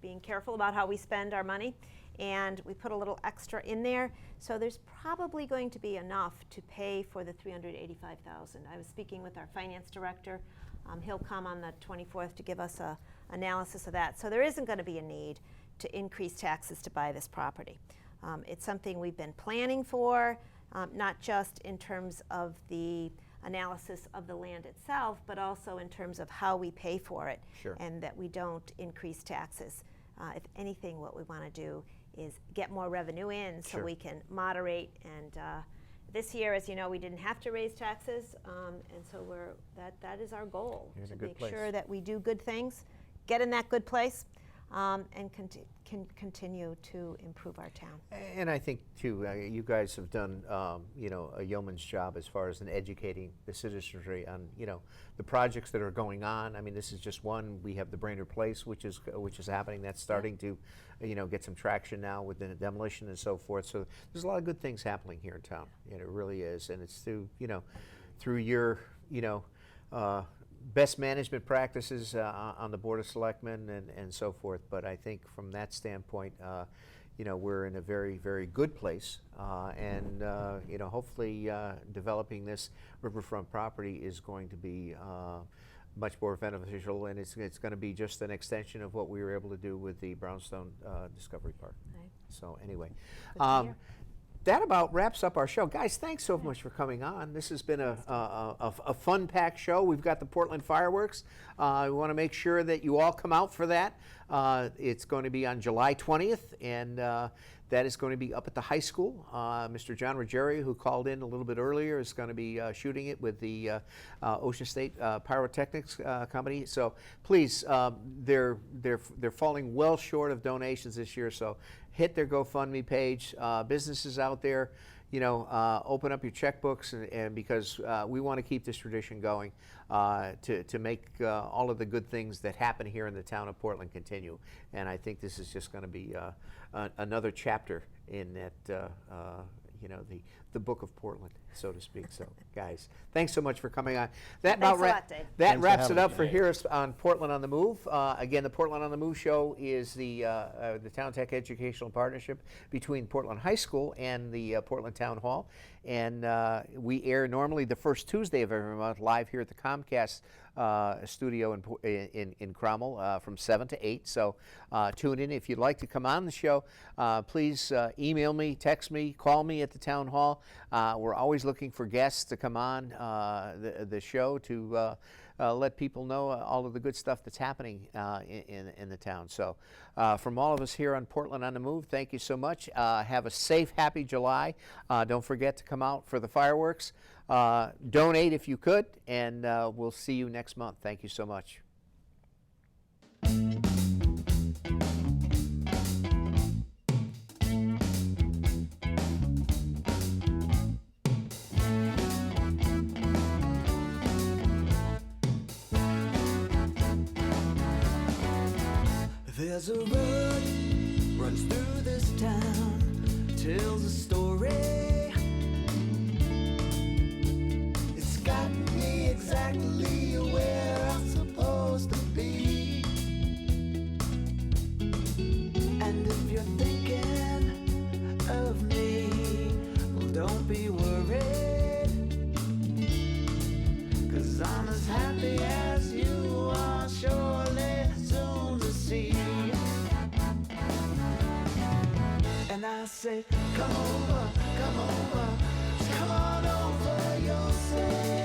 being careful about how we spend our money. And we put a little extra in there. So there's probably going to be enough to pay for the $385,000. I was speaking with our finance director. He'll come on the 24th to give us an analysis of that. So there isn't going to be a need to increase taxes to buy this property. It's something we've been planning for, not just in terms of the analysis of the land itself, but also in terms of how we pay for it, and that we don't increase taxes. If anything, what we want to do is get more revenue in so we can moderate. And this year, as you know, we didn't have to raise taxes, and so that is our goal, to make sure that we do good things, get in that good place, and can continue to improve our town. And I think too, you guys have done, you know, a yeoman's job as far as in educating the citizenry on, you know, the projects that are going on. I mean, this is just one. We have the Brainerd Place, which is happening. That's starting to, you know, get some traction now with the demolition and so forth. So there's a lot of good things happening here in town, and it really is. And it's through, you know, through your, you know, best management practices on the Board of Selectmen and so forth. But I think from that standpoint, you know, we're in a very, very good place. And, you know, hopefully developing this riverfront property is going to be much more beneficial, and it's going to be just an extension of what we were able to do with the Brownstone Discovery Park. Right. So anyway. That about wraps up our show. Guys, thanks so much for coming on. This has been a fun-packed show. We've got the Portland fireworks. We want to make sure that you all come out for that. It's going to be on July 20th, and that is going to be up at the high school. Mr. John Ruggieri, who called in a little bit earlier, is going to be shooting it with the Ocean State Pyrotechnics Company. So please, they're falling well short of donations this year, so hit their GoFundMe page. Businesses out there, you know, open up your checkbooks, and because we want to keep this tradition going to make all of the good things that happen here in the town of Portland continue. And I think this is just going to be another chapter in that the book of Portland, so to speak. So, guys, thanks so much for coming on. That Thanks a lot, Dave. That Thanks for wraps it having up me. for here on Portland on the Move. Again, the Portland on the Move show is the Town Tech Educational Partnership between Portland High School and the Portland Town Hall. And we air normally the first Tuesday of every month live here at the Comcast studio in Cromwell from 7 to 8. So tune in. If you'd like to come on the show, please email me, text me, call me at the Town Hall. We're always looking for guests to come on the show to let people know all of the good stuff that's happening in the town. So from all of us here on Portland on the Move, thank you so much. Have a safe, happy July. Don't forget to come out for the fireworks. Donate if you could, and we'll see you next month. Thank you so much. There's a road runs through this town, tells a story. It's got me exactly where I'm supposed to be. And if you're thinking of me, well, don't be worried, 'cause I'm as happy as you are, surely soon to see. And I say, come over, just come on over, you'll say.